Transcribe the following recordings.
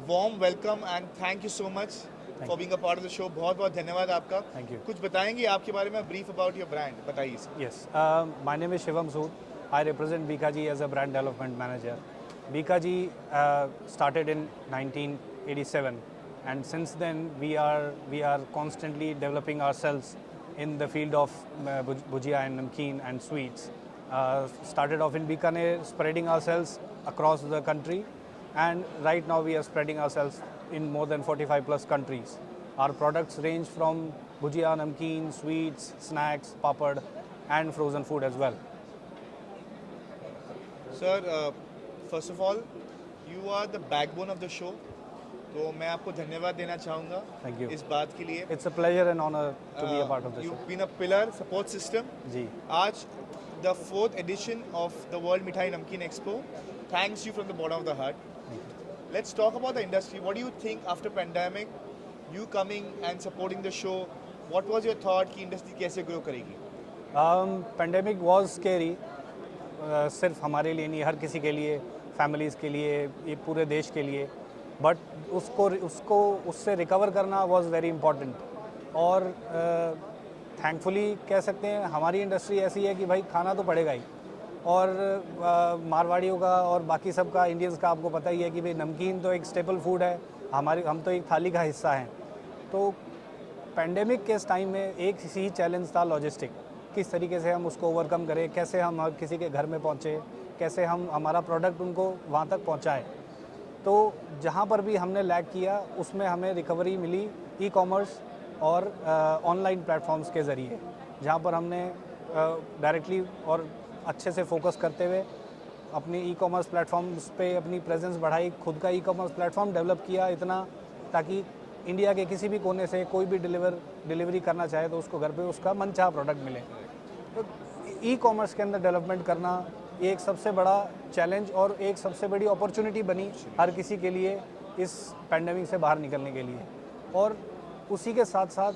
warm welcome and thank you so much for being a part of the show. बहुत बहुत धन्यवाद आपका. Thank you. कुछ बताएंगे आपके बारे में, brief about your brand बताइए. Yes, my name is Shivam Sood. I represent Bikaji as a brand development manager. Bikaji started in 1987, and since then we are constantly developing ourselves in the field of bhujia and namkeen and sweets. Started off in Bikaner, spreading ourselves across the country, and right now we are spreading ourselves in more than 45 plus countries. Our products range from bhujia, namkeen, sweets, snacks, papad, and frozen food as well. Sir, first of all, you are the backbone of the show. तो मैं आपको धन्यवाद देना चाहूँगा. Thank you. इस बात के लिए. It's a pleasure and honor to be a part of the show. You've been a pillar support system. जी. आज the 4th edition of the World Mithai Namkeen Expo. Thanks you from the bottom of the heart. Let's talk about the industry. What do you think after pandemic, you coming and supporting the show? What was your thought कि industry कैसे grow करेगी? Pandemic was scary. सिर्फ हमारे लिए नहीं, हर किसी के लिए, फैमिलीज़ के लिए, ये पूरे देश के लिए. बट उससे रिकवर करना वाज वेरी इम्पॉर्टेंट. और थैंकफुली कह सकते हैं हमारी इंडस्ट्री ऐसी है कि भाई खाना तो पड़ेगा ही. और मारवाड़ियों का और बाकी सब का, इंडियंस का आपको पता ही है कि भाई नमकीन तो एक स्टेपल फूड है, हम तो एक थाली का हिस्सा हैं. तो पैंडेमिक के इस टाइम में एक ही चैलेंज था लॉजिस्टिक. किस तरीके से हम उसको ओवरकम करें, कैसे हम हर किसी के घर में पहुँचे, कैसे हम हमारा प्रोडक्ट उनको वहाँ तक पहुँचाएँ. तो जहाँ पर भी हमने लैग किया उसमें हमें रिकवरी मिली ई कॉमर्स और ऑनलाइन प्लेटफॉर्म्स के ज़रिए, जहाँ पर हमने डायरेक्टली और अच्छे से फोकस करते हुए अपनी ई कॉमर्स प्लेटफॉर्म्स पे अपनी प्रेजेंस बढ़ाई. खुद का ई कॉमर्स प्लेटफॉर्म डेवलप किया इतना ताकि इंडिया के किसी भी कोने से कोई भी डिलीवरी करना चाहे तो उसको घर पे उसका मनचाहा प्रोडक्ट मिले. तो ई कॉमर्स के अंदर डेवलपमेंट करना ये एक सबसे बड़ा चैलेंज और एक सबसे बड़ी अपॉर्चुनिटी बनी हर किसी के लिए इस पैंडेमिक से बाहर निकलने के लिए. और उसी के साथ साथ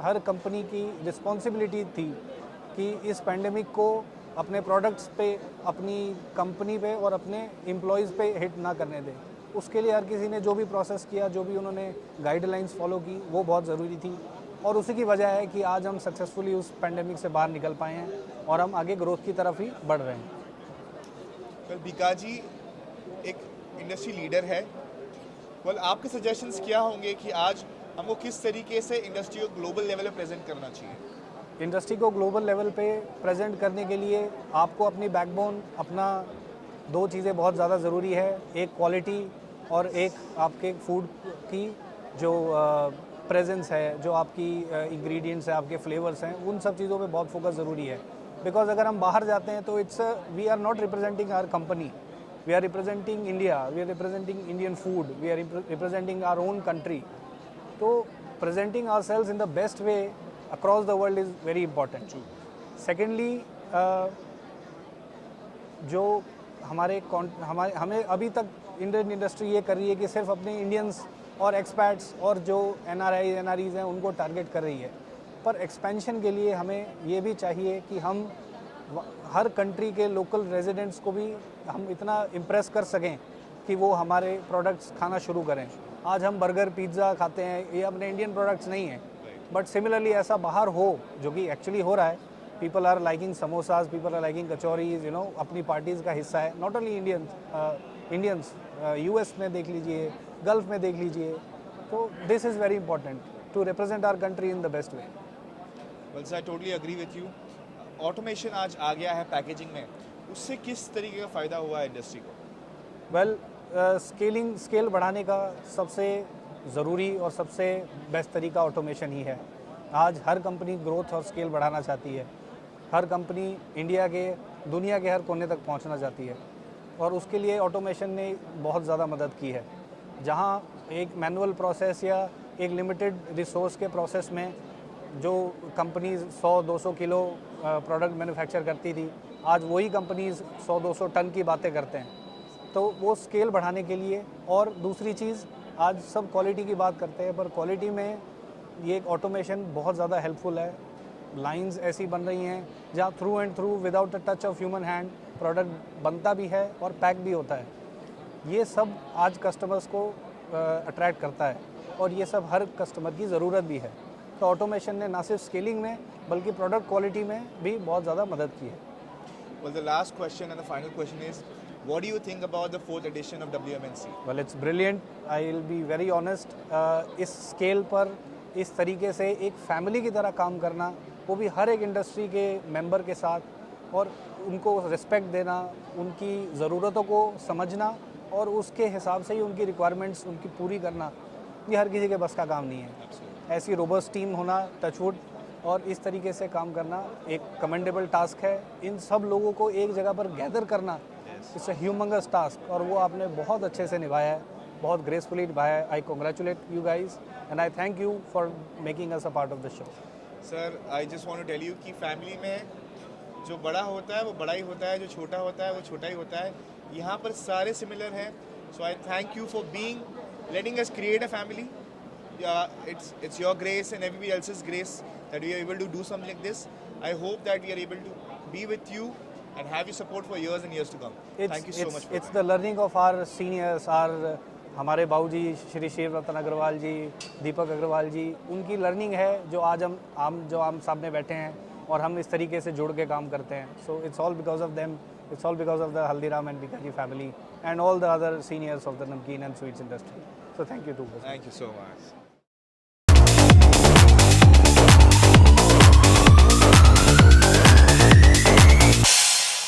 हर कंपनी की रिस्पॉन्सिबिलिटी थी कि इस पैंडेमिक को अपने प्रोडक्ट्स पे, अपनी कंपनी पे और अपने एम्प्लॉयज़ पे हिट ना करने दें. उसके लिए हर किसी ने जो भी प्रोसेस किया, जो भी उन्होंने गाइडलाइंस फॉलो की, वो बहुत ज़रूरी थी. और उसी की वजह है कि आज हम सक्सेसफुली उस पैंडेमिक से बाहर निकल पाए हैं और हम आगे ग्रोथ की तरफ ही बढ़ रहे हैं. वेल, बीकाजी एक इंडस्ट्री लीडर है. वेल, आपके सजेशंस क्या होंगे कि आज हमको किस तरीके से इंडस्ट्री को ग्लोबल लेवल पे प्रेजेंट करना चाहिए? इंडस्ट्री को ग्लोबल लेवल पे प्रेजेंट करने के लिए आपको अपनी बैकबोन, अपना दो चीज़ें बहुत ज़्यादा ज़रूरी है. एक क्वालिटी और एक आपके फूड की जो प्रेजेंस है, जो आपकी इंग्रेडिएंट्स है, आपके फ्लेवर्स हैं, उन सब चीज़ों पे बहुत फोकस ज़रूरी है. बिकॉज अगर हम बाहर जाते हैं तो we are not representing our company, we are representing India, we are representing Indian food, we are representing our own country. तो presenting ourselves in the best way across the world is very important. Secondly, जो हमें अभी तक Indian industry ये कर रही है कि सिर्फ अपने इंडियंस और एक्सपैट्स और जो एनआरईज़ हैं उनको टारगेट कर रही है. पर एक्सपेंशन के लिए हमें ये भी चाहिए कि हम हर कंट्री के लोकल रेजिडेंट्स को भी हम इतना इम्प्रेस कर सकें कि वो हमारे प्रोडक्ट्स खाना शुरू करें. आज हम बर्गर, पिज़्ज़ा खाते हैं, ये अपने इंडियन प्रोडक्ट्स नहीं हैं. बट सिमिलरली ऐसा बाहर हो, जो कि एक्चुअली हो रहा है. People are liking samosas, people are liking kachoris, अपनी पार्टीज़ का हिस्सा है. नॉट ओनली इंडियंस, यूएस में देख लीजिए, गल्फ में देख लीजिए. तो this is very important to represent our country in the best way. Well sir, I totally agree with you. Automation आज आ गया है पैकेजिंग में, उससे किस तरीके का फ़ायदा हुआ है इंडस्ट्री को? वेल, स्केल बढ़ाने का सबसे ज़रूरी और सबसे बेस्ट तरीका ऑटोमेशन ही है. आज हर कंपनी ग्रोथ और स्केल बढ़ाना चाहती है. हर कंपनी इंडिया के, दुनिया के हर कोने तक पहुंचना चाहती है. और उसके लिए ऑटोमेशन ने बहुत ज़्यादा मदद की है. जहां एक मैनुअल प्रोसेस या एक लिमिटेड रिसोर्स के प्रोसेस में जो कंपनीज 100-200 किलो प्रोडक्ट मैन्युफैक्चर करती थी, आज वही कंपनीज 100-200 टन की बातें करते हैं. तो वो स्केल बढ़ाने के लिए. और दूसरी चीज़, आज सब क्वालिटी की बात करते हैं, पर क्वालिटी में ये ऑटोमेशन बहुत ज़्यादा हेल्पफुल है. लाइंस ऐसी बन रही हैं जहाँ through and through without a touch of human hand product बनता भी है और पैक भी होता है. ये सब आज कस्टमर्स को अट्रैक्ट करता है और ये सब हर कस्टमर की ज़रूरत भी है। तो ऑटोमेशन ने ना सिर्फ स्केलिंग में बल्कि प्रोडक्ट क्वालिटी में भी बहुत ज़्यादा मदद की है। Well, the last question and the final question is, what do you think about the 4th edition of WMNC? Well it's brilliant, I will be very honest. इस स्केल पर इस तरीके से एक फैमिली की तरह काम करना, वो भी हर एक इंडस्ट्री के मेंबर के साथ, और उनको रिस्पेक्ट देना, उनकी ज़रूरतों को समझना और उसके हिसाब से ही उनकी रिक्वायरमेंट्स उनकी पूरी करना, ये हर किसी के बस का काम नहीं है। ऐसी रोबस्ट टीम होना, टचवुड, और इस तरीके से काम करना एक कमेंडेबल टास्क है। इन सब लोगों को एक जगह पर गैदर करना, इट्स अ ह्यूमंगस टास्क, और वो आपने बहुत अच्छे से निभाया है, बहुत ग्रेसफुली निभाया है। I congratulate you guys and I thank you for making us a part of the show. Sir, I just want to tell you कि फैमिली में जो बड़ा होता है वो बड़ा ही होता है, जो छोटा होता है वो छोटा ही होता है। यहाँ पर सारे सिमिलर हैं। So I thank you for being letting us create a family. It's your grace and everybody else's grace that we are able to do something like this. I hope that we are able to be with you and have your support for years and years to come. Thank you so much for it's the learning of our seniors, are हमारे बाबूजी श्री शिव रतन अग्रवाल जी, दीपक अग्रवाल जी, उनकी learning है जो आज हम सामने बैठे हैं और हम इस तरीके से जुड़ के काम करते हैं। So it's all because of them, it's all because of the Haldiram and Bikaji family and all the other seniors of the namkeen and sweets industry. So thank you too. Thank you so much.